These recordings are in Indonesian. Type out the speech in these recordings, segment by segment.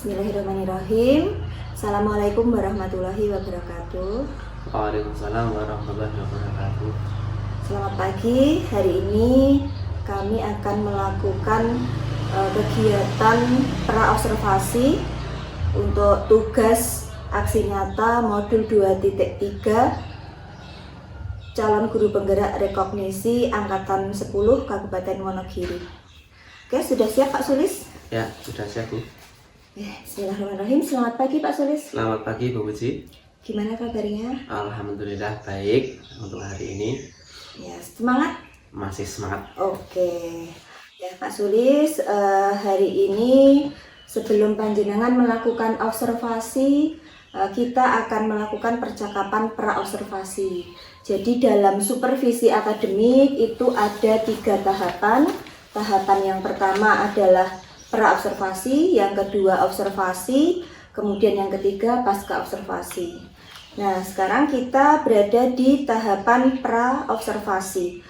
Bismillahirrahmanirrahim. Assalamualaikum warahmatullahi wabarakatuh. Waalaikumsalam warahmatullahi wabarakatuh. Selamat pagi. Hari ini kami akan melakukan kegiatan praobservasi untuk tugas aksi nyata modul 2.3 calon guru penggerak rekognisi angkatan 10 Kabupaten Wonogiri. Oke, sudah siap Pak Sulis? Ya, sudah siap Bu. Bismillahirrahmanirrahim. Selamat pagi Pak Sulis. Selamat pagi Bu Puji. Gimana kabarnya? Alhamdulillah baik untuk hari ini. Ya, semangat? Masih semangat. Oke. Ya Pak Sulis, hari ini sebelum panjenengan melakukan observasi, kita akan melakukan percakapan praobservasi. Jadi dalam supervisi akademik itu ada 3 tahapan. Tahapan yang pertama adalah praobservasi, yang kedua observasi, kemudian yang ketiga pasca observasi. Nah, sekarang kita berada di tahapan praobservasi.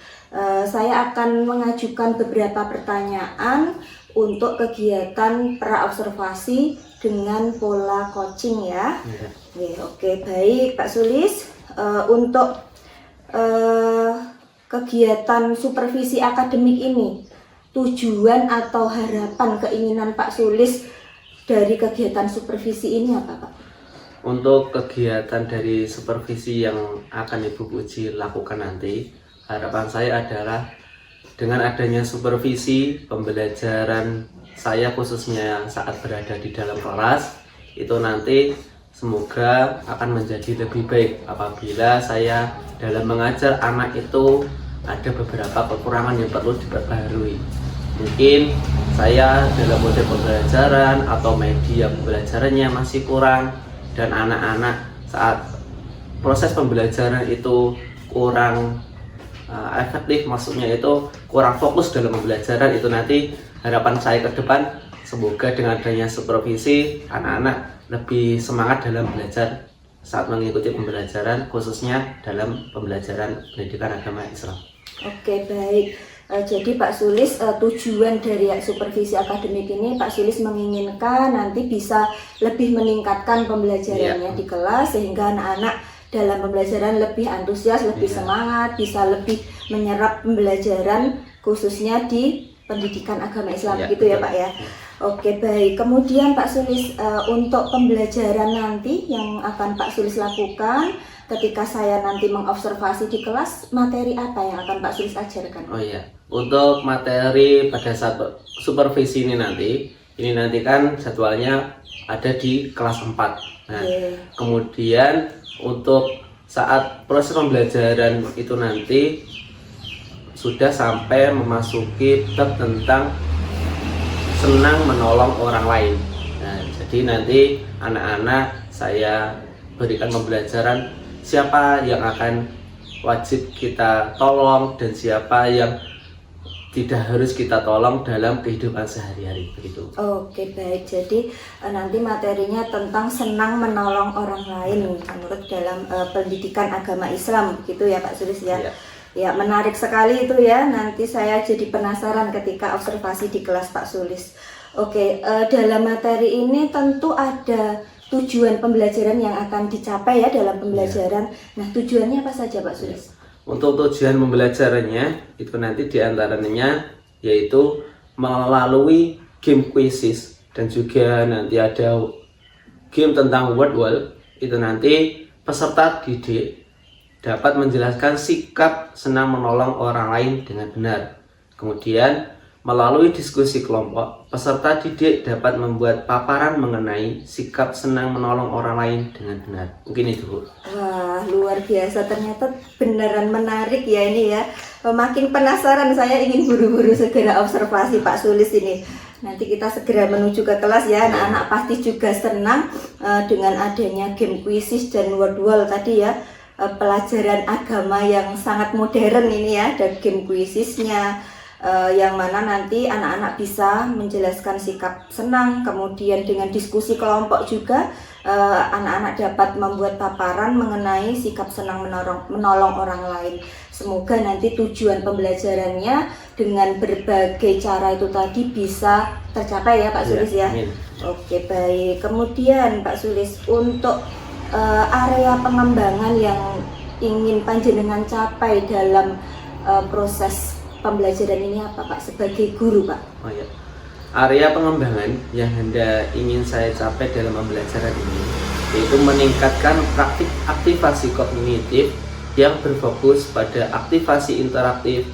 Saya akan mengajukan beberapa pertanyaan untuk kegiatan praobservasi dengan pola coaching ya. Oke, baik Pak Sulis. Untuk kegiatan supervisi akademik ini, tujuan atau harapan keinginan Pak Sulis dari kegiatan supervisi ini apa Pak? Untuk kegiatan dari supervisi yang akan Ibu Puji lakukan nanti, harapan saya adalah dengan adanya supervisi pembelajaran saya khususnya saat berada di dalam kelas, itu nanti semoga akan menjadi lebih baik apabila saya dalam mengajar anak itu ada beberapa kekurangan yang perlu diperbaharui. Mungkin saya dalam mode pembelajaran atau media pembelajarannya masih kurang, dan anak-anak saat proses pembelajaran itu kurang efektif, maksudnya itu kurang fokus dalam pembelajaran. Itu nanti harapan saya ke depan, semoga dengan adanya supervisi anak-anak lebih semangat dalam belajar saat mengikuti pembelajaran, khususnya dalam pembelajaran pendidikan agama Islam. Oke, baik. Jadi Pak Sulis, tujuan dari supervisi akademik ini Pak Sulis menginginkan nanti bisa lebih meningkatkan pembelajarannya di kelas, sehingga anak-anak dalam pembelajaran lebih antusias, lebih semangat, bisa lebih menyerap pembelajaran khususnya di pendidikan agama Islam, gitu ya Pak ya. Oke, baik. Kemudian Pak Sulis, untuk pembelajaran nanti yang akan Pak Sulis lakukan ketika saya nanti mengobservasi di kelas, materi apa yang akan Pak Sulis ajarkan? Oh iya, untuk materi pada saat supervisi ini nanti kan jadwalnya ada di kelas 4. Nah, kemudian untuk saat proses pembelajaran itu nanti sudah sampai memasuki bab tentang senang menolong orang lain. Nah, jadi nanti anak-anak saya berikan pembelajaran siapa yang akan wajib kita tolong dan siapa yang tidak harus kita tolong dalam kehidupan sehari-hari, begitu. Oke, baik. Jadi nanti materinya tentang senang menolong orang lain menurut dalam pendidikan agama Islam, gitu ya Pak Sulis ya. Ya, menarik sekali itu ya. Nanti saya jadi penasaran ketika observasi di kelas Pak Sulis. Oke, dalam materi ini tentu ada tujuan pembelajaran yang akan dicapai ya dalam pembelajaran. Nah, tujuannya apa saja Pak Sulis? Untuk tujuan pembelajarannya itu nanti diantaranya yaitu melalui game quizzes, dan juga nanti ada game tentang word wall. Itu nanti peserta didik dapat menjelaskan sikap senang menolong orang lain dengan benar. Kemudian melalui diskusi kelompok, peserta didik dapat membuat paparan mengenai sikap senang menolong orang lain dengan benar. Mungkin itu Bu. Wah, luar biasa, ternyata beneran menarik ya ini ya. Makin penasaran saya, ingin buru-buru segera observasi Pak Sulis ini. Nanti kita segera menuju ke kelas ya. Anak-anak pasti juga senang dengan adanya game quizzes dan word wall tadi ya. Pelajaran agama yang sangat modern ini ya, ada game quizzesnya, yang mana nanti anak-anak bisa menjelaskan sikap senang, kemudian dengan diskusi kelompok juga anak-anak dapat membuat paparan mengenai sikap senang menolong orang lain. Semoga nanti tujuan pembelajarannya dengan berbagai cara itu tadi bisa tercapai ya Pak Sulis ya. Amin. Oke, baik. Kemudian Pak Sulis, untuk area pengembangan yang ingin panjenengan capai dalam proses pembelajaran ini apa Pak sebagai guru Pak? Oh ya. Area pengembangan yang hendak ingin saya capai dalam pembelajaran ini yaitu meningkatkan praktik aktivasi kognitif yang berfokus pada aktivasi interaktif,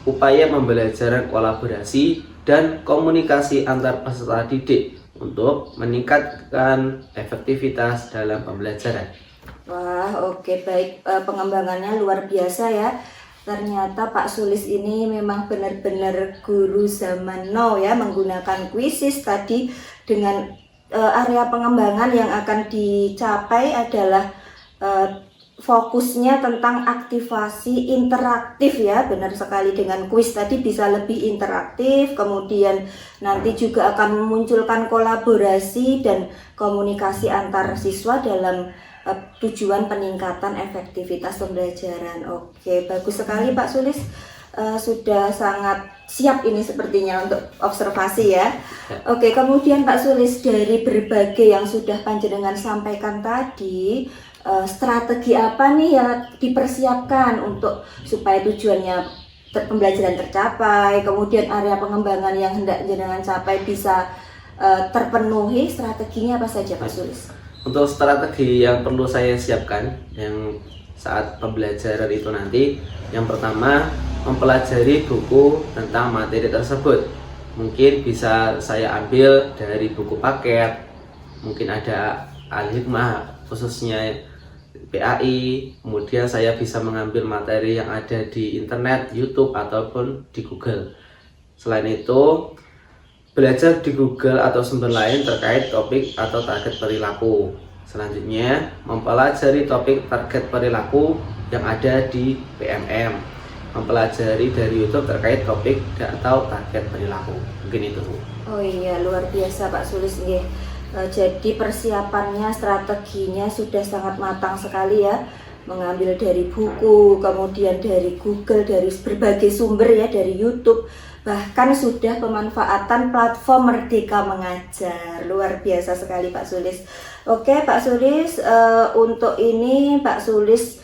upaya pembelajaran kolaborasi, dan komunikasi antar peserta didik untuk meningkatkan efektivitas dalam pembelajaran. Wah, oke, baik. Pengembangannya luar biasa ya. Ternyata Pak Sulis ini memang benar-benar guru zaman now ya, menggunakan kuisis tadi. Dengan area pengembangan yang akan dicapai adalah fokusnya tentang aktivasi interaktif ya, benar sekali. Dengan kuis tadi bisa lebih interaktif, kemudian nanti juga akan memunculkan kolaborasi dan komunikasi antar siswa dalam tujuan peningkatan efektivitas pembelajaran. Oke, bagus sekali Pak Sulis. Sudah sangat siap ini sepertinya untuk observasi ya. Oke, kemudian Pak Sulis, dari berbagai yang sudah panjenengan sampaikan tadi, strategi apa nih yang dipersiapkan untuk supaya tujuannya pembelajaran tercapai, kemudian area pengembangan yang hendak jenengan capai bisa terpenuhi, strateginya apa saja Pak Sulis? Untuk strategi yang perlu saya siapkan yang saat pembelajaran itu nanti, yang pertama mempelajari buku tentang materi tersebut. Mungkin bisa saya ambil dari buku paket, mungkin ada Al-Hikmah khususnya PAI, kemudian saya bisa mengambil materi yang ada di internet, YouTube ataupun di Google. Selain itu, belajar di Google atau sumber lain terkait topik atau target perilaku. Selanjutnya, mempelajari topik target perilaku yang ada di PMM. Mempelajari dari YouTube terkait topik atau target perilaku. Mungkin itu. Oh iya, luar biasa Pak Sulis nggih. Jadi persiapannya, strateginya sudah sangat matang sekali ya. Mengambil dari buku, kemudian dari Google, dari berbagai sumber ya, dari YouTube. Bahkan sudah pemanfaatan platform Merdeka Mengajar. Luar biasa sekali Pak Sulis. Oke Pak Sulis, untuk ini Pak Sulis,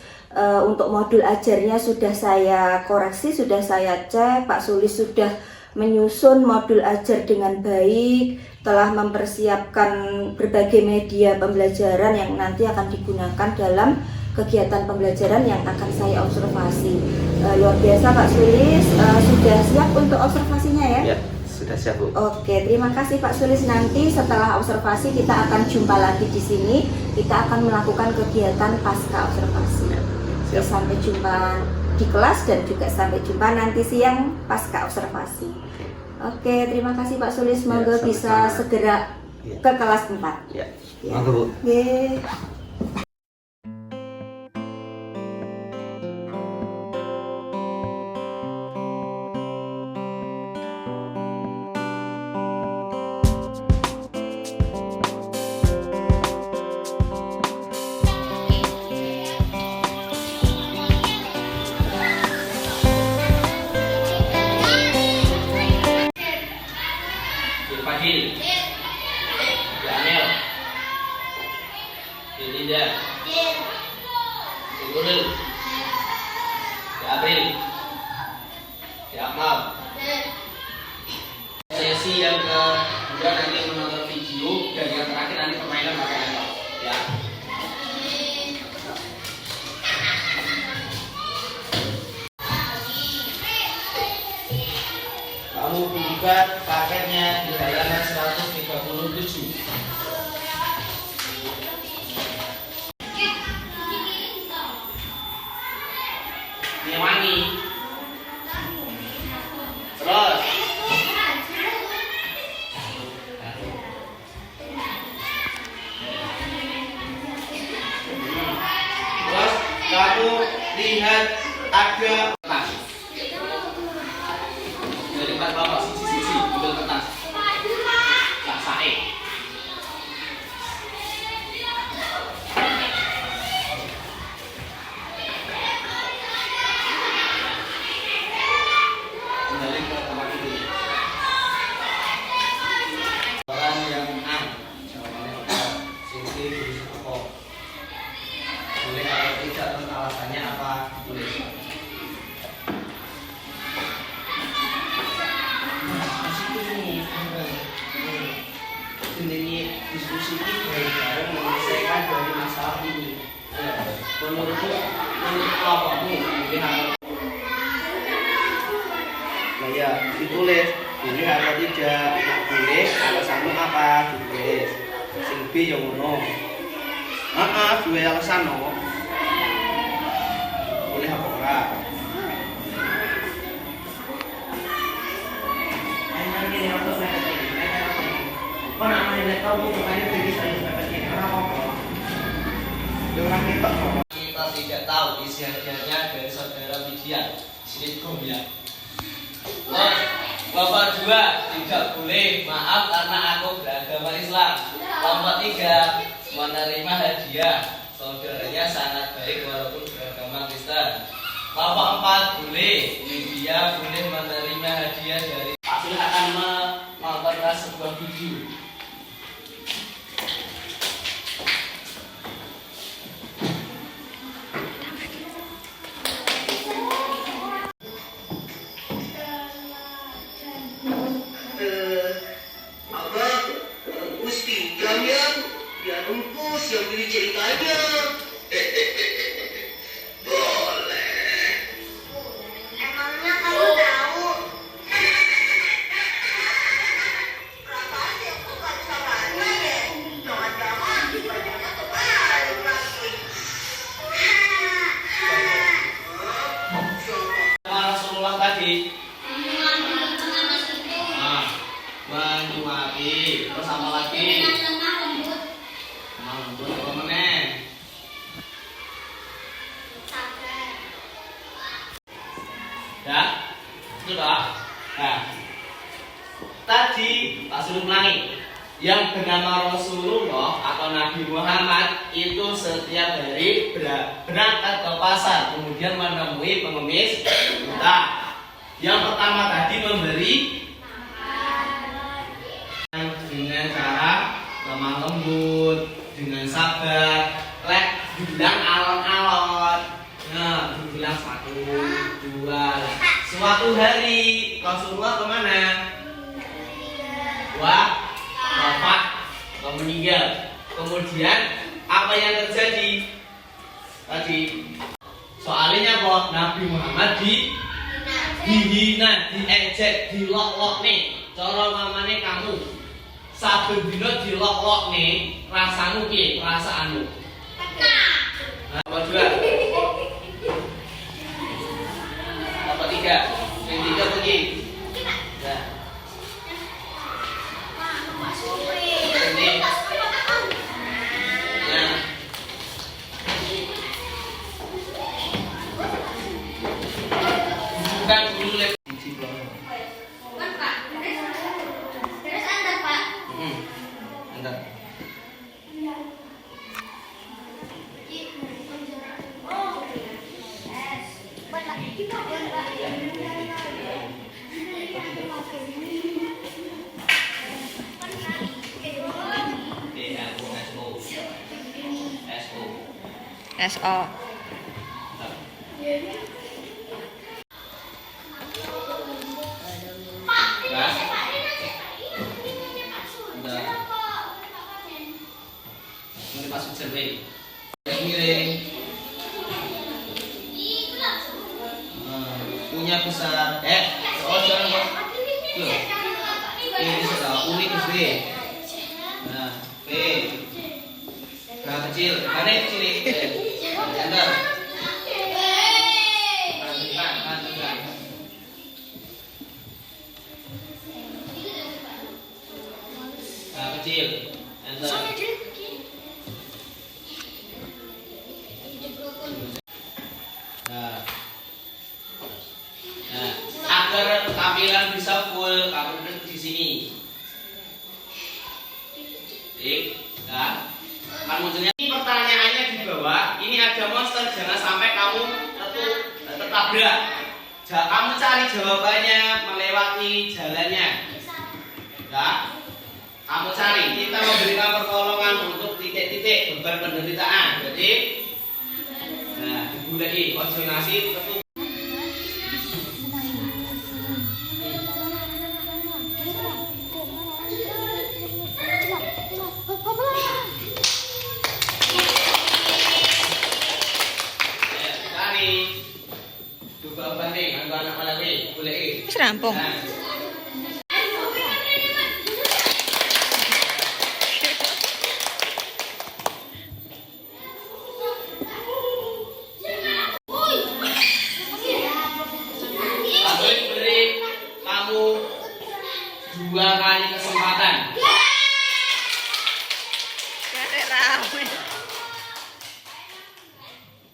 untuk modul ajarnya sudah saya koreksi, sudah saya cek. Pak Sulis sudah menyusun modul ajar dengan baik, telah mempersiapkan berbagai media pembelajaran yang nanti akan digunakan dalam kegiatan pembelajaran yang akan saya observasi. Luar biasa Pak Sulis, sudah siap untuk observasinya ya? Ya, sudah siap Bu. Oke, terima kasih Pak Sulis. Nanti setelah observasi kita akan jumpa lagi di sini. Kita akan melakukan kegiatan pasca observasi. Siap. Sampai jumpa di kelas dan juga sampai jumpa nanti siang pasca observasi. Oke, terima kasih Pak Sulis. Semoga Ya, bisa segera ke kelas 4. Ya, Ya. monggo Bu. Oke. Fadil, Jamil, Linda, Nurul, April, Akmal. Sesi yang kedua nanti menonton video dan yang terakhir nanti permainan pakai laptop. Ya. Kamu buka paketnya di halaman 137. Ini wangi. Terus. Terus kamu lihat ada ini bareng-bareng menyelesaikan dari masalah ini. Menurut kelompokmu pilih apa? Nah ya, ditulis pilih atau tidak. Boleh alasanmu apa? Ditulis. Sing B yang ngono. Dua alasan no. Boleh apa ora? Kita tidak tahu isi hadiahnya dari saudara Widya. Di sini dong ya. Kelompok 2 tidak boleh, maaf karena aku beragama Islam. Kelompok 3 menerima hadiah, saudaranya sangat baik walaupun beragama Kristen. Kelompok 4 boleh, Widya boleh menerima hadiah dari Pak Sul akan menonton sebuah video. Yang pilih ceritanya. Boleh. Emangnya kamu tahu? Berapa sih aku gak bisa baca deh. Jangan-jangan bacanya kebalik lagi. Rasulullah tadi menyuapi, terus apa lagi? Ya, sudah. Nah, tadi Pak Sul ulangi, yang bernama Rasulullah atau Nabi Muhammad itu setiap hari berangkat ke pasar, kemudian menemui pengemis buta. Yang pertama tadi memberi dengan cara lemah lembut, dengan sabar, dibilang alon-alon. Nah, dibilang 1, 2. Suatu hari Rasulullah kemana? Wafat atau meninggal. Kemudian apa yang terjadi? Tadi soalnya kok Nabi Muhammad dihina, diejek, dilok-lok nih. Cara mamane kamu saben dina dilok-lok nih, rasamu piye? Perasaanmu? Apa juga? Apa 3? Yang 3 pergi. Nah. Ini. Nah. Bukan dulu lep. SO. Ini masuk survei. Miring. Punya besar. Jangan kok. Ini sudah unik B. Nah, B. K kecil. Mana kecil? Enter. Lanjutkan. K kecil. Enter. Nah, agar tampilan bisa full, kamu duduk di sini. Munculnya ini pertanyaannya di bawah. Ini ada monster, jangan sampai kamu tertabrak. Kamu cari jawabannya melewati jalannya. Ya, kamu cari. Kita memberikan pertolongan untuk titik-titik beban penderitaan. Jadi, nah, dibulai. Ojo ngasih ketuk. rampung. Aku beri kamu 2 kali kesempatan. Karek rame.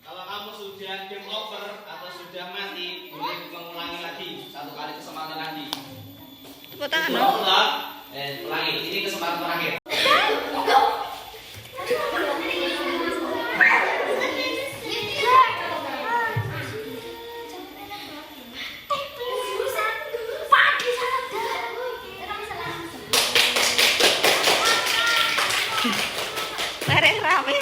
Kalau kamu sudah game over atau sudah mati, boleh mengulangi lagi 1 kali kesempatan lagi. Tepuk tangan dong. Ulangi, ini kesempatan terakhir. Karek rame.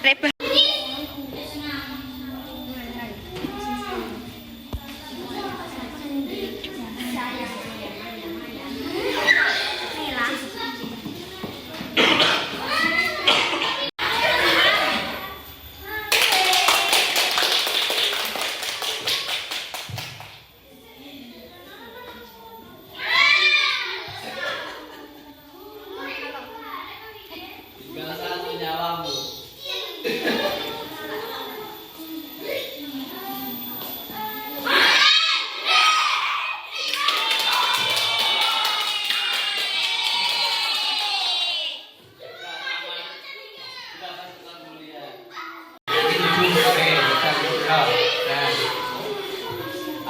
Reba. Tinggal 1 nyawamu.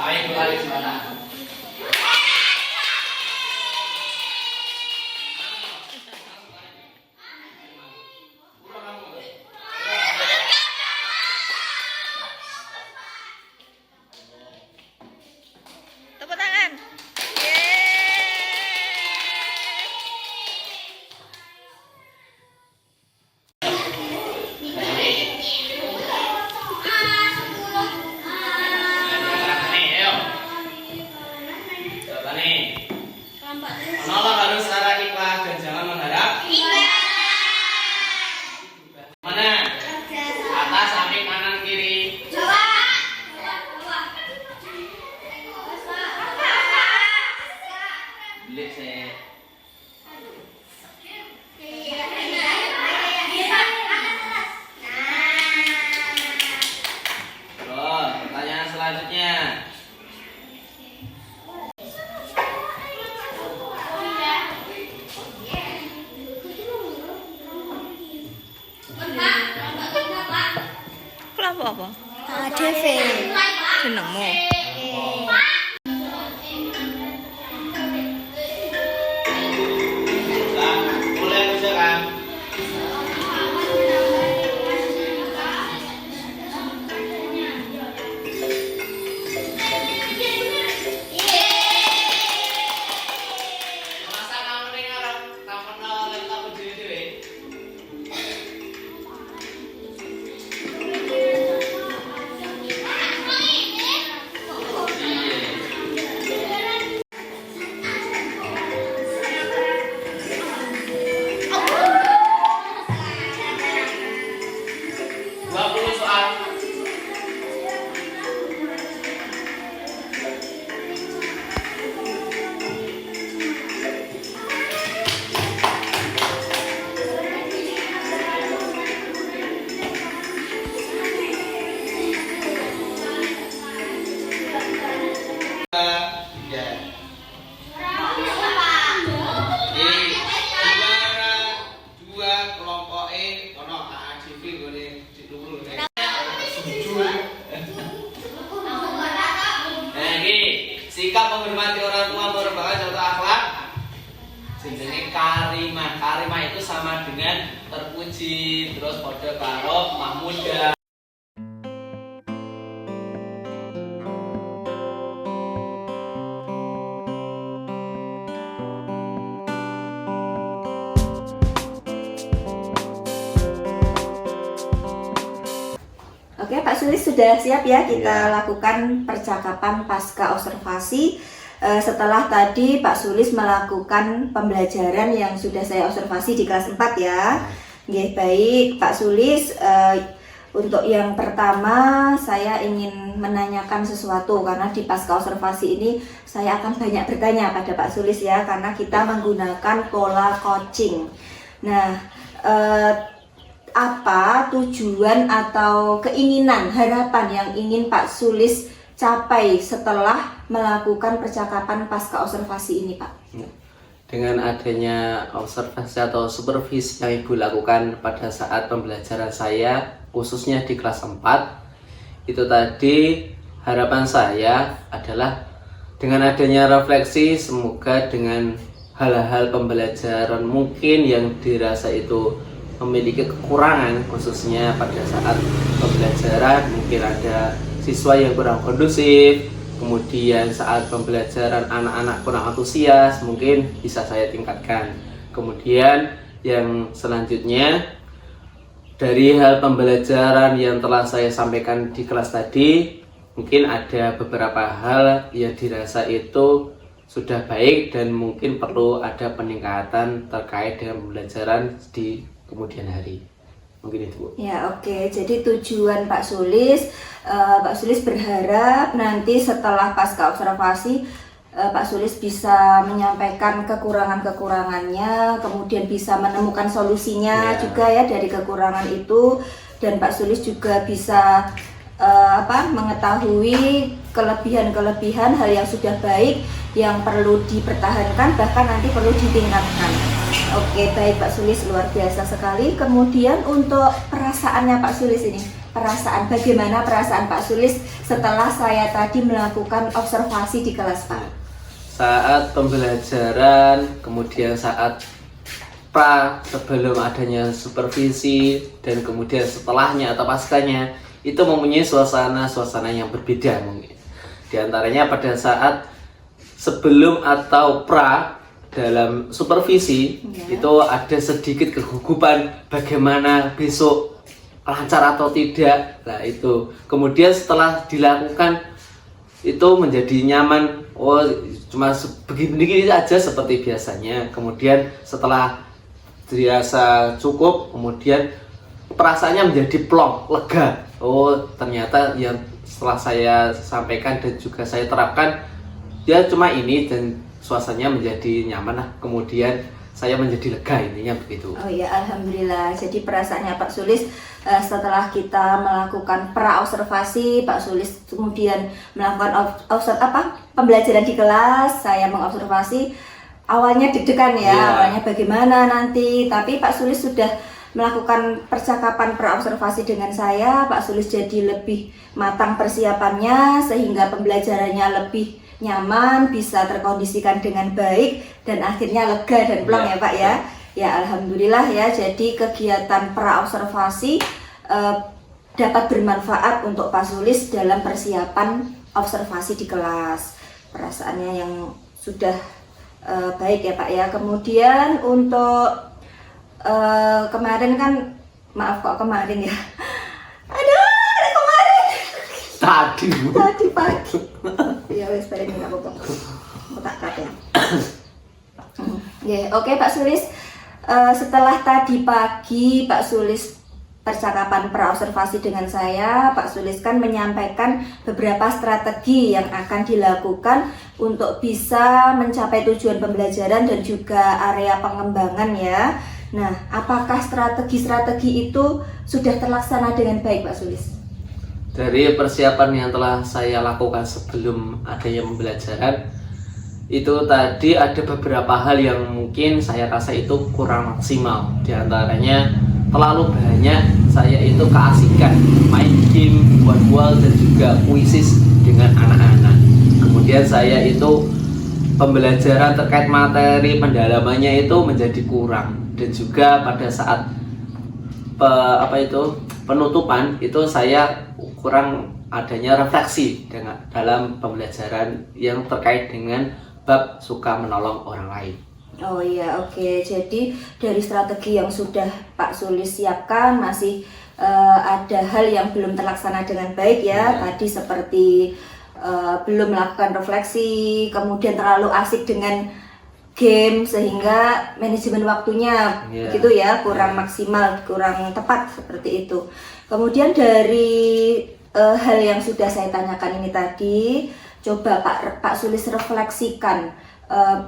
Ayo kembali sebentar. Tepuk tangan. Yeay. Nih, ayo. Coba nih. Menolong harus secara ikhlas dan jangan mengharap. Mana? Atas, samping, kanan, kiri. Belit sih. Terus, pertanyaan selanjutnya. Kelompok apa? DV. Jenengmu. Nah, mulai kerja kan? Masa kamu nih ngarep kamu laptop dewe-dewe? Sikap menghormati orang tua merupakan contoh akhlak jenenge karimah. Karimah itu sama dengan terpuji, terus padha karo mahmudah. Oke, Pak Sulis sudah siap ya kita lakukan percakapan pasca observasi. Setelah tadi Pak Sulis melakukan pembelajaran yang sudah saya observasi di kelas 4 ya. Nggih, baik Pak Sulis. Untuk yang pertama saya ingin menanyakan sesuatu karena di pasca observasi ini saya akan banyak bertanya pada Pak Sulis ya, karena kita menggunakan pola coaching. Nah, apa tujuan atau keinginan, harapan yang ingin Pak Sulis capai setelah melakukan percakapan pasca observasi ini, Pak? Dengan adanya observasi atau supervisi yang Ibu lakukan pada saat pembelajaran saya, khususnya di kelas 4, itu tadi harapan saya adalah dengan adanya refleksi, semoga dengan hal-hal pembelajaran mungkin yang dirasa itu memiliki kekurangan, khususnya pada saat pembelajaran mungkin ada siswa yang kurang kondusif, kemudian saat pembelajaran anak-anak kurang antusias, mungkin bisa saya tingkatkan. Kemudian yang selanjutnya, dari hal pembelajaran yang telah saya sampaikan di kelas tadi, mungkin ada beberapa hal yang dirasa itu sudah baik dan mungkin perlu ada peningkatan terkait dengan pembelajaran di kemudian hari. Mungkin itu, Bu. Ya, oke. Jadi tujuan Pak Sulis berharap nanti setelah pasca observasi Pak Sulis bisa menyampaikan kekurangan-kekurangannya, kemudian bisa menemukan solusinya juga ya dari kekurangan itu, dan Pak Sulis juga bisa mengetahui kelebihan-kelebihan hal yang sudah baik yang perlu dipertahankan, bahkan nanti perlu ditingkatkan. Oke, baik Pak Sulis, luar biasa sekali. Kemudian untuk perasaannya Pak Sulis ini, bagaimana perasaan Pak Sulis setelah saya tadi melakukan observasi di kelas, Pak? Saat pembelajaran, kemudian saat sebelum adanya supervisi, dan kemudian setelahnya atau paskanya, itu mempunyai suasana yang berbeda mungkin. Di antaranya pada saat sebelum atau dalam supervisi itu ada sedikit kegugupan bagaimana besok lancar atau tidak. Nah itu kemudian setelah dilakukan itu menjadi nyaman, oh cuma begini aja seperti biasanya. Kemudian setelah dirasa cukup, kemudian perasaannya menjadi plong, lega. Oh ternyata yang setelah saya sampaikan dan juga saya terapkan ya cuma ini, dan suasananya menjadi nyaman lah. Kemudian saya menjadi lega, intinya begitu. Oh ya, alhamdulillah. Jadi perasaannya Pak Sulis setelah kita melakukan pra-observasi, Pak Sulis kemudian melakukan pembelajaran di kelas, saya mengobservasi. Awalnya deg-degan ya, awalnya bagaimana nanti, tapi Pak Sulis sudah melakukan percakapan pra-observasi dengan saya. Pak Sulis jadi lebih matang persiapannya sehingga pembelajarannya lebih nyaman, bisa terkondisikan dengan baik, dan akhirnya lega dan plong ya Pak ya. Ya alhamdulillah ya, jadi kegiatan pra-observasi dapat bermanfaat untuk Pak Sulis dalam persiapan observasi di kelas. Perasaannya yang sudah baik ya Pak ya. Kemudian untuk kemarin kan, maaf kok kemarin ya, tadi pagi ya wes bareng nggak apa-apa, tak ya. Oke Pak Sulis, setelah tadi pagi Pak Sulis percakapan pra-observasi dengan saya, Pak Sulis kan menyampaikan beberapa strategi yang akan dilakukan untuk bisa mencapai tujuan pembelajaran dan juga area pengembangan ya. Nah, apakah strategi-strategi itu sudah terlaksana dengan baik Pak Sulis? Dari persiapan yang telah saya lakukan sebelum adanya pembelajaran, itu tadi ada beberapa hal yang mungkin saya rasa itu kurang maksimal. Di antaranya terlalu banyak saya itu keasikan main game, buat wall dan juga kuisis dengan anak-anak. Kemudian saya itu pembelajaran terkait materi pendalamannya itu menjadi kurang, dan juga pada saat penutupan itu saya kurang adanya refleksi dalam pembelajaran yang terkait dengan bab suka menolong orang lain. Oh iya, oke. Jadi dari strategi yang sudah Pak Sulis siapkan masih ada hal yang belum terlaksana dengan baik ya. Tadi seperti belum melakukan refleksi, kemudian terlalu asik dengan game sehingga manajemen waktunya gitu ya kurang maksimal, kurang tepat seperti itu. Kemudian dari hal yang sudah saya tanyakan ini tadi, coba Pak Sulis refleksikan.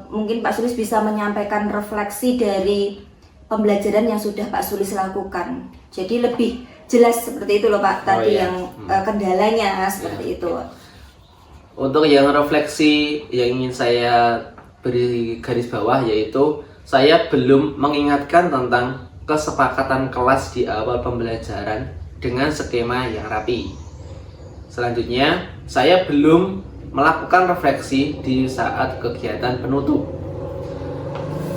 Mungkin Pak Sulis bisa menyampaikan refleksi dari pembelajaran yang sudah Pak Sulis lakukan. Jadi lebih jelas seperti itu loh Pak tadi yang kendalanya seperti itu. Untuk yang refleksi yang ingin saya beri garis bawah, yaitu saya belum mengingatkan tentang kesepakatan kelas di awal pembelajaran dengan skema yang rapi. Selanjutnya, saya belum melakukan refleksi di saat kegiatan penutup.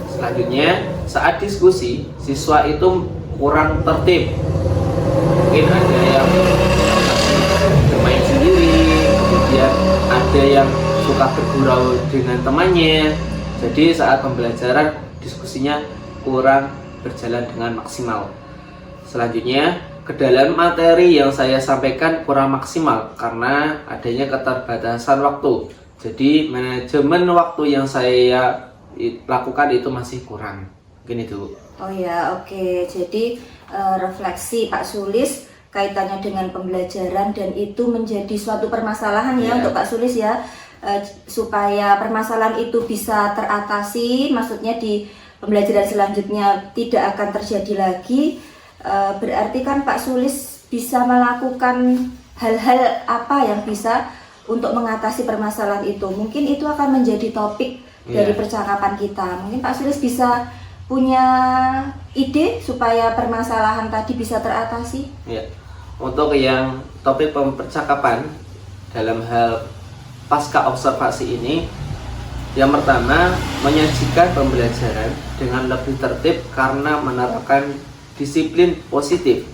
Selanjutnya, saat diskusi, siswa itu kurang tertib. Mungkin ada yang bermain sendiri, kemudian ada yang suka bergurau dengan temannya. Jadi saat pembelajaran diskusinya kurang berjalan dengan maksimal. Selanjutnya, kedalaman materi yang saya sampaikan kurang maksimal karena adanya keterbatasan waktu. Jadi manajemen waktu yang saya lakukan itu masih kurang. Mungkin itu. Oh ya, oke. Jadi refleksi Pak Sulis kaitannya dengan pembelajaran dan itu menjadi suatu permasalahan ya untuk Pak Sulis ya. Supaya permasalahan itu bisa teratasi, maksudnya di pembelajaran selanjutnya tidak akan terjadi lagi. Berarti kan Pak Sulis bisa melakukan hal-hal apa yang bisa untuk mengatasi permasalahan itu. Mungkin itu akan menjadi topik dari percakapan kita. Mungkin Pak Sulis bisa punya ide supaya permasalahan tadi bisa teratasi. Ya. Untuk yang topik percakapan dalam hal pasca observasi ini, yang pertama menyajikan pembelajaran dengan lebih tertib karena menerapkan disiplin positif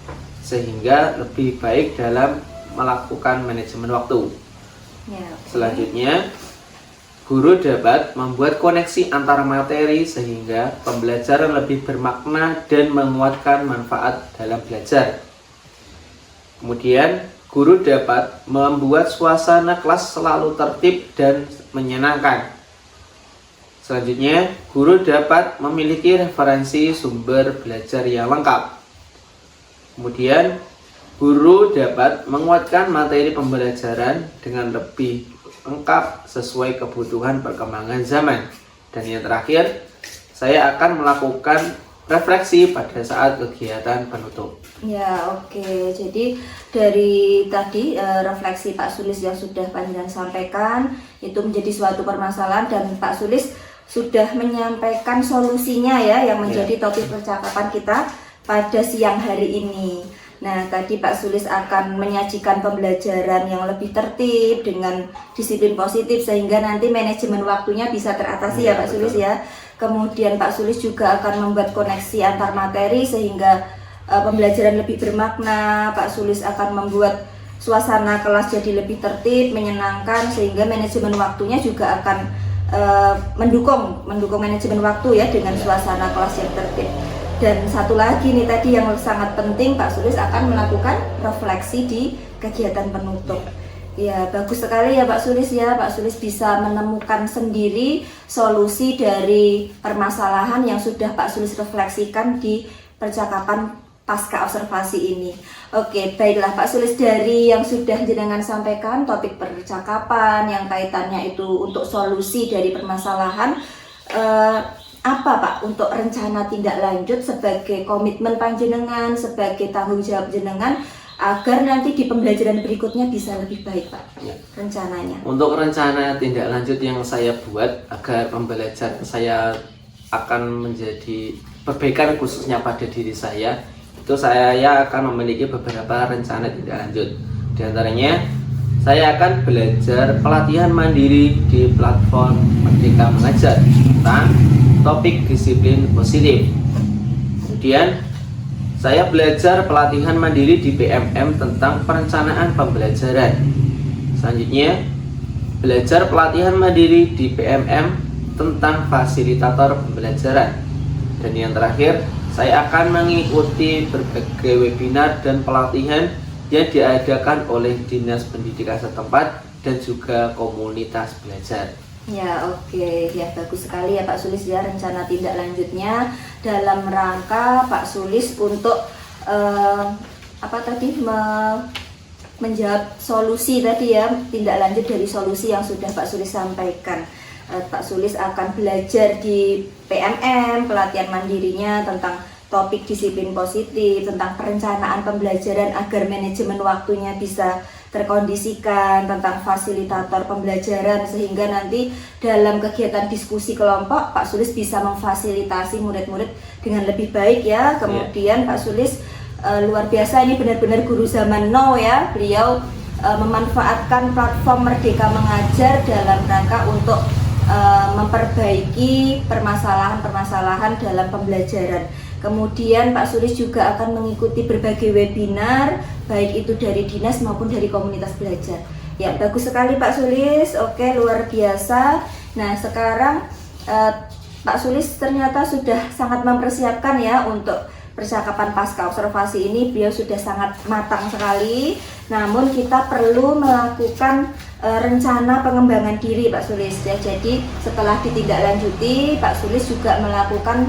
sehingga lebih baik dalam melakukan manajemen waktu. Selanjutnya, guru dapat membuat koneksi antara materi sehingga pembelajaran lebih bermakna dan menguatkan manfaat dalam belajar. Kemudian, guru dapat membuat suasana kelas selalu tertib dan menyenangkan. Selanjutnya, guru dapat memiliki referensi sumber belajar yang lengkap. Kemudian, guru dapat menguatkan materi pembelajaran dengan lebih lengkap sesuai kebutuhan perkembangan zaman. Dan yang terakhir, saya akan melakukan refleksi pada saat kegiatan penutup. Ya, oke. Jadi dari tadi refleksi Pak Sulis yang sudah panjenengan sampaikan itu menjadi suatu permasalahan dan Pak Sulis sudah menyampaikan solusinya ya yang menjadi topik percakapan kita pada siang hari ini. Nah, tadi Pak Sulis akan menyajikan pembelajaran yang lebih tertib dengan disiplin positif sehingga nanti manajemen waktunya bisa teratasi ya Pak Sulis ya. Kemudian Pak Sulis juga akan membuat koneksi antar materi sehingga pembelajaran lebih bermakna. Pak Sulis akan membuat suasana kelas jadi lebih tertib, menyenangkan sehingga manajemen waktunya juga akan mendukung manajemen waktu ya dengan suasana kelas yang tertib. Dan satu lagi nih tadi yang sangat penting, Pak Sulis akan melakukan refleksi di kegiatan penutup. Ya, bagus sekali ya Pak Sulis ya. Pak Sulis bisa menemukan sendiri solusi dari permasalahan yang sudah Pak Sulis refleksikan di percakapan pasca observasi ini. Oke, baiklah Pak Sulis, dari yang sudah jenengan sampaikan topik percakapan yang kaitannya itu untuk solusi dari permasalahan, apa Pak untuk rencana tindak lanjut sebagai komitmen panjenengan, sebagai tanggung jawab jenengan agar nanti di pembelajaran berikutnya bisa lebih baik Pak rencananya? Untuk rencana tindak lanjut yang saya buat agar pembelajaran saya akan menjadi perbaikan khususnya pada diri saya, itu saya akan memiliki beberapa rencana tindak lanjut. Di antaranya, saya akan belajar pelatihan mandiri di platform Merdeka Mengajar tentang topik disiplin positif. Kemudian, saya belajar pelatihan mandiri di PMM tentang perencanaan pembelajaran. Selanjutnya, belajar pelatihan mandiri di PMM tentang fasilitator pembelajaran. Dan yang terakhir, saya akan mengikuti berbagai webinar dan pelatihan yang diadakan oleh Dinas Pendidikan setempat dan juga komunitas belajar. Ya, oke. Ya, bagus sekali ya Pak Sulis ya, rencana tindak lanjutnya dalam rangka Pak Sulis untuk apa tadi, menjawab solusi tadi ya, tindak lanjut dari solusi yang sudah Pak Sulis sampaikan. Pak Sulis akan belajar di PMM, pelatihan mandirinya tentang topik disiplin positif, tentang perencanaan pembelajaran agar manajemen waktunya bisa terkondisikan, tentang fasilitator pembelajaran sehingga nanti dalam kegiatan diskusi kelompok Pak Sulis bisa memfasilitasi murid-murid dengan lebih baik ya. Kemudian Pak Sulis luar biasa, ini benar-benar guru zaman now ya. Beliau memanfaatkan platform Merdeka Mengajar dalam rangka untuk memperbaiki permasalahan-permasalahan dalam pembelajaran. Kemudian Pak Sulis juga akan mengikuti berbagai webinar, baik itu dari dinas maupun dari komunitas belajar. Ya, bagus sekali Pak Sulis. Oke, luar biasa. Nah, sekarang Pak Sulis ternyata sudah sangat mempersiapkan ya untuk percakapan pasca observasi ini. Beliau sudah sangat matang sekali. Namun kita perlu melakukan rencana pengembangan diri Pak Sulis ya. Jadi setelah ditindaklanjuti, Pak Sulis juga melakukan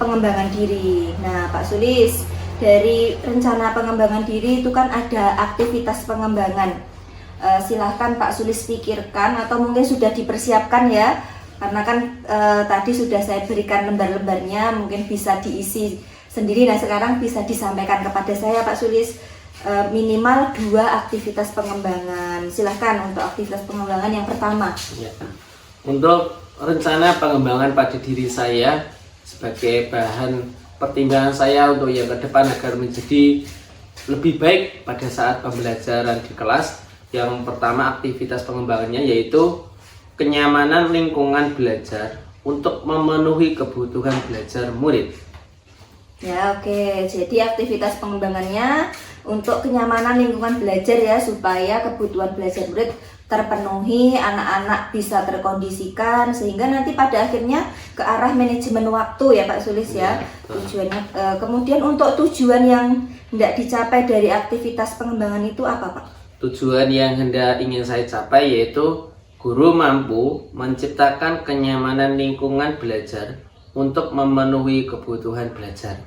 pengembangan diri. Nah, Pak Sulis, dari rencana pengembangan diri itu kan ada aktivitas pengembangan. Silahkan Pak Sulis pikirkan atau mungkin sudah dipersiapkan ya, karena kan tadi sudah saya berikan lembar-lembarnya, mungkin bisa diisi sendiri. Nah, sekarang bisa disampaikan kepada saya Pak Sulis, minimal 2 aktivitas pengembangan. Silahkan untuk aktivitas pengembangan yang pertama. Ya. Untuk rencana pengembangan pada diri saya sebagai bahan pertimbangan saya untuk yang ke depan agar menjadi lebih baik pada saat pembelajaran di kelas. Yang pertama aktivitas pengembangannya yaitu kenyamanan lingkungan belajar untuk memenuhi kebutuhan belajar murid. Ya, oke. Jadi aktivitas pengembangannya untuk kenyamanan lingkungan belajar ya, supaya kebutuhan belajar murid terpenuhi, anak-anak bisa terkondisikan sehingga nanti pada akhirnya ke arah manajemen waktu ya Pak Sulis ya. Tujuannya kemudian untuk tujuan yang hendak dicapai dari aktivitas pengembangan itu apa Pak? Tujuan yang hendak ingin saya capai yaitu guru mampu menciptakan kenyamanan lingkungan belajar untuk memenuhi kebutuhan belajar.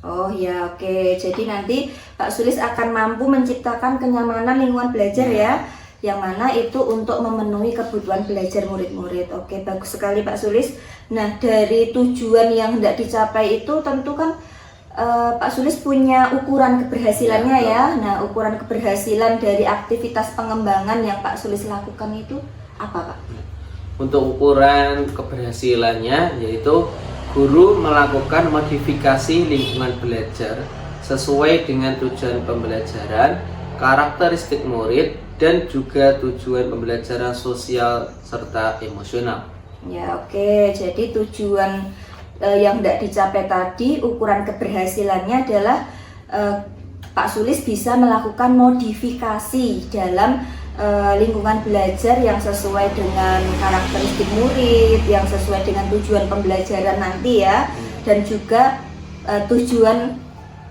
Oh ya, oke. Jadi nanti Pak Sulis akan mampu menciptakan kenyamanan lingkungan belajar ya, yang mana itu untuk memenuhi kebutuhan belajar murid-murid. Oke, bagus sekali Pak Sulis. Nah, dari tujuan yang hendak dicapai itu tentu kan Pak Sulis punya ukuran keberhasilannya ya. Nah, ukuran keberhasilan dari aktivitas pengembangan yang Pak Sulis lakukan itu apa Pak? Untuk ukuran keberhasilannya yaitu guru melakukan modifikasi lingkungan belajar sesuai dengan tujuan pembelajaran, karakteristik murid, dan juga tujuan pembelajaran sosial serta emosional. Ya, oke. Jadi tujuan yang tidak dicapai tadi, ukuran keberhasilannya adalah Pak Sulis bisa melakukan modifikasi dalam lingkungan belajar yang sesuai dengan karakteristik murid, yang sesuai dengan tujuan pembelajaran nanti ya, dan juga tujuan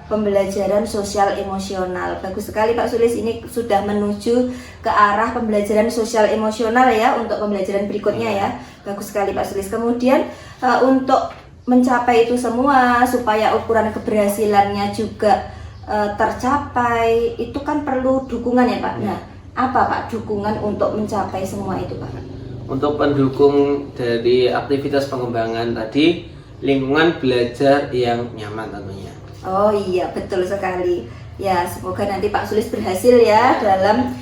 pembelajaran sosial emosional. Bagus sekali Pak Sulis, ini sudah menuju ke arah pembelajaran sosial emosional ya untuk pembelajaran berikutnya ya. Bagus sekali Pak Sulis. Kemudian untuk mencapai itu semua supaya ukuran keberhasilannya juga tercapai, itu kan perlu dukungan ya Pak. Nah, apa Pak dukungan untuk mencapai semua itu Pak? Untuk pendukung dari aktivitas pengembangan tadi, lingkungan belajar yang nyaman tentunya. Oh iya, betul sekali. Ya, semoga nanti Pak Sulis berhasil ya dalam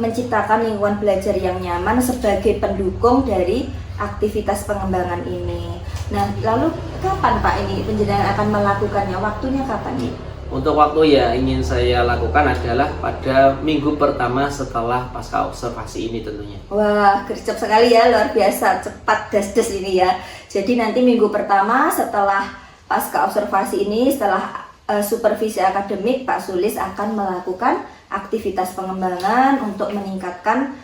menciptakan lingkungan belajar yang nyaman sebagai pendukung dari aktivitas pengembangan ini. Nah, lalu kapan Pak ini penjenengan akan melakukannya? Waktunya kapan nih? Untuk waktu ya ingin saya lakukan adalah pada minggu pertama setelah pasca observasi ini tentunya. Wah, gercep sekali ya, luar biasa, cepat das-das ini ya. Jadi nanti minggu pertama setelah pasca observasi ini, setelah supervisi akademik, Pak Sulis akan melakukan aktivitas pengembangan untuk meningkatkan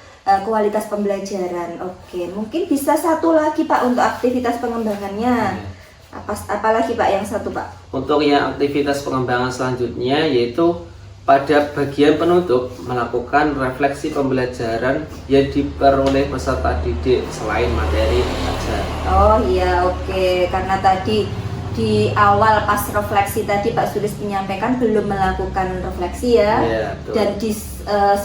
kualitas pembelajaran. Oke, mungkin bisa satu lagi Pak untuk aktivitas pengembangannya. Apalagi Pak yang satu Pak? Untuk yang aktivitas pengembangan selanjutnya yaitu pada bagian penutup melakukan refleksi pembelajaran yang diperoleh peserta didik selain materi ajar. Oh iya, oke. Karena tadi di awal pas refleksi tadi Pak Sulis menyampaikan belum melakukan refleksi ya. Iya, betul. Dan di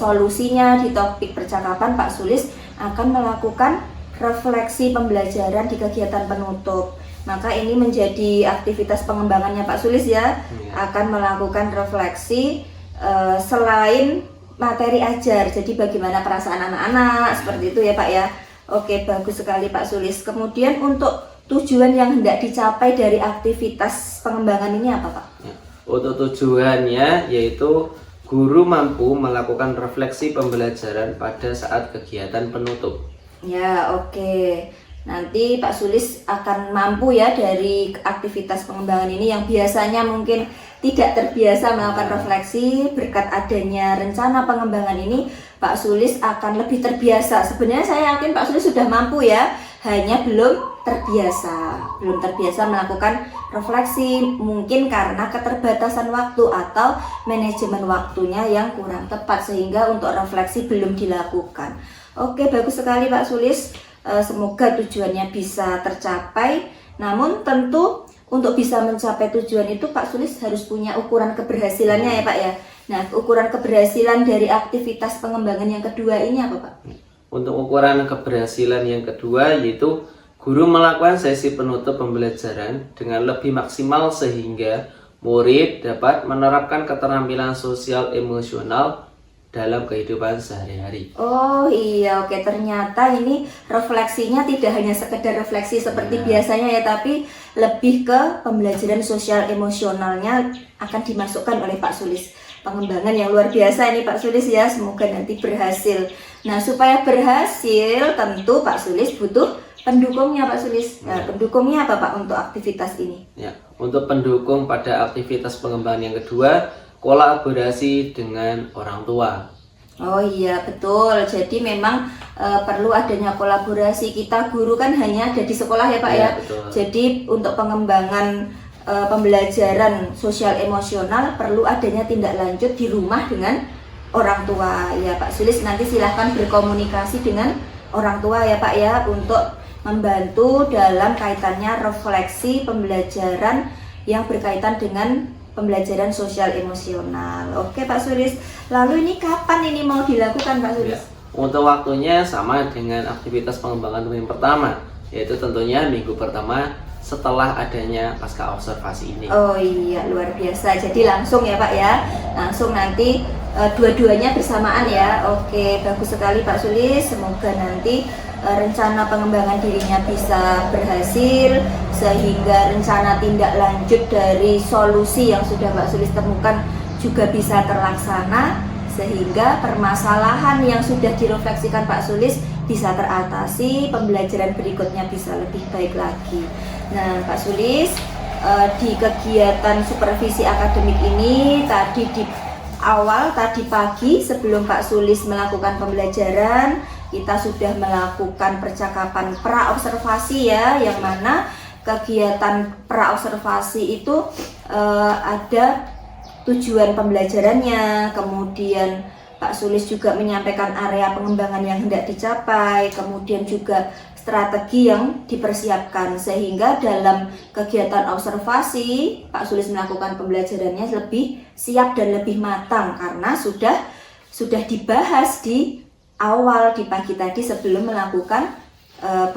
solusinya di topik percakapan Pak Sulis akan melakukan refleksi pembelajaran di kegiatan penutup. Maka ini menjadi aktivitas pengembangannya Pak Sulis ya. Iya. Akan melakukan refleksi selain materi ajar. Jadi bagaimana perasaan anak-anak seperti itu ya Pak ya. Oke, bagus sekali Pak Sulis. Kemudian untuk tujuan yang hendak dicapai dari aktivitas pengembangan ini apa Pak? Ya, untuk tujuannya yaitu guru mampu melakukan refleksi pembelajaran pada saat kegiatan penutup. Ya, oke. Nanti Pak Sulis akan mampu ya dari aktivitas pengembangan ini yang biasanya mungkin tidak terbiasa melakukan refleksi. Berkat adanya rencana pengembangan ini, Pak Sulis akan lebih terbiasa. Sebenarnya saya yakin Pak Sulis sudah mampu ya, hanya belum terbiasa melakukan refleksi, mungkin karena keterbatasan waktu atau manajemen waktunya yang kurang tepat sehingga untuk refleksi belum dilakukan. Oke, bagus sekali Pak Sulis. Semoga tujuannya bisa tercapai. Namun tentu untuk bisa mencapai tujuan itu Pak Sulis harus punya ukuran keberhasilannya ya Pak ya. Nah, ukuran keberhasilan dari aktivitas pengembangan yang kedua ini apa Pak? Untuk ukuran keberhasilan yang kedua yaitu guru melakukan sesi penutup pembelajaran dengan lebih maksimal sehingga murid dapat menerapkan keterampilan sosial emosional dalam kehidupan sehari-hari. Oh iya, oke, ternyata ini refleksinya tidak hanya sekedar refleksi seperti biasanya ya, tapi lebih ke pembelajaran sosial emosionalnya akan dimasukkan oleh Pak Sulis. Pengembangan yang luar biasa ini Pak Sulis ya, semoga nanti berhasil. Nah, supaya berhasil tentu Pak Sulis butuh pendukungnya Pak Sulis. Nah, pendukungnya apa Pak untuk aktivitas ini? Ya, untuk pendukung pada aktivitas pengembangan yang kedua, kolaborasi dengan orang tua. Oh iya, betul. Jadi memang perlu adanya kolaborasi. Kita guru kan hanya ada di sekolah ya Pak ya. Betul. Jadi untuk pengembangan pembelajaran sosial emosional perlu adanya tindak lanjut di rumah dengan orang tua ya Pak Sulis. Nanti silahkan berkomunikasi dengan orang tua ya Pak ya untuk membantu dalam kaitannya refleksi pembelajaran yang berkaitan dengan pembelajaran sosial emosional. Oke Pak Sulis, lalu ini kapan ini mau dilakukan Pak Sulis? Ya, untuk waktunya sama dengan aktivitas pengembangan yang pertama, yaitu tentunya minggu pertama setelah adanya pasca observasi ini. Oh iya, luar biasa. Jadi langsung ya Pak ya, langsung nanti dua-duanya bersamaan ya. Oke, bagus sekali Pak Sulis. Semoga nanti rencana pengembangan dirinya bisa berhasil sehingga rencana tindak lanjut dari solusi yang sudah Pak Sulis temukan juga bisa terlaksana sehingga permasalahan yang sudah direfleksikan Pak Sulis bisa teratasi, pembelajaran berikutnya bisa lebih baik lagi. Nah Pak Sulis, di kegiatan supervisi akademik ini tadi pagi sebelum Pak Sulis melakukan pembelajaran, kita sudah melakukan percakapan pra-observasi ya, yang mana kegiatan pra-observasi itu ada tujuan pembelajarannya, kemudian Pak Sulis juga menyampaikan area pengembangan yang hendak dicapai, kemudian juga strategi yang dipersiapkan, sehingga dalam kegiatan observasi Pak Sulis melakukan pembelajarannya lebih siap dan lebih matang karena sudah dibahas di awal di pagi tadi sebelum melakukan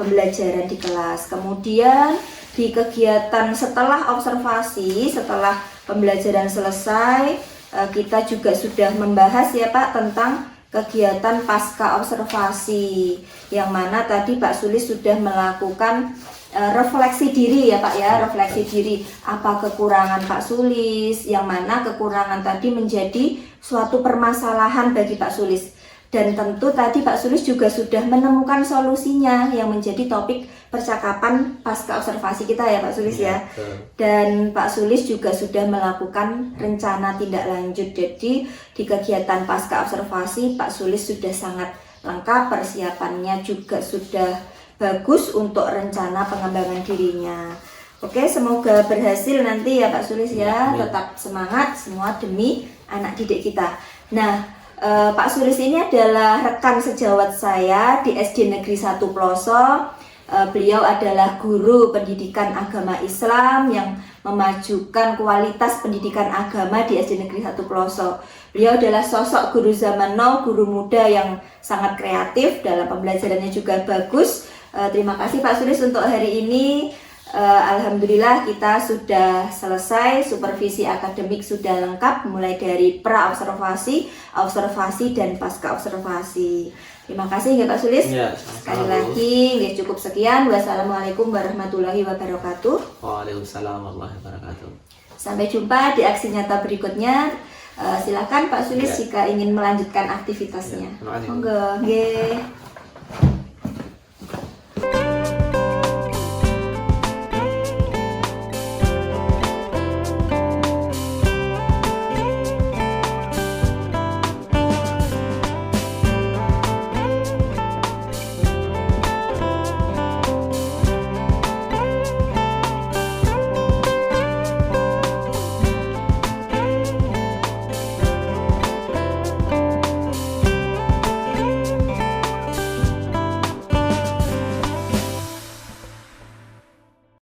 pembelajaran di kelas. Kemudian di kegiatan setelah observasi, setelah pembelajaran selesai, kita juga sudah membahas ya Pak tentang kegiatan pasca observasi, yang mana tadi Pak Sulis sudah melakukan refleksi diri ya Pak ya, refleksi diri apa kekurangan Pak Sulis, yang mana kekurangan tadi menjadi suatu permasalahan bagi Pak Sulis. Dan tentu tadi Pak Sulis juga sudah menemukan solusinya yang menjadi topik percakapan pasca observasi kita ya Pak Sulis ya. Dan Pak Sulis juga sudah melakukan rencana tindak lanjut. Jadi di kegiatan pasca observasi Pak Sulis sudah sangat lengkap, persiapannya juga sudah bagus untuk rencana pengembangan dirinya. Oke, semoga berhasil nanti ya Pak Sulis ya. Amin. Tetap semangat semua demi anak didik kita. Nah, Pak Sulis ini adalah rekan sejawat saya di SD Negeri 1 Ploso. Beliau adalah guru pendidikan agama Islam yang memajukan kualitas pendidikan agama di SD Negeri 1 Ploso. Beliau adalah sosok guru zaman now, guru muda yang sangat kreatif, dalam pembelajarannya juga bagus. Terima kasih Pak Sulis untuk hari ini. Alhamdulillah kita sudah selesai, supervisi akademik sudah lengkap mulai dari pra-observasi, observasi dan pasca observasi. Terima kasih ya Pak Sulis. Ya, Sekali sama-sama. lagi ya cukup sekian. Wassalamualaikum warahmatullahi wabarakatuh. Waalaikumsalam warahmatullahi wabarakatuh. Sampai jumpa di aksi nyata berikutnya. Silakan Pak Sulis Ya. jika ingin melanjutkan aktivitasnya. Ya, terima kasih. Monggo, nggih.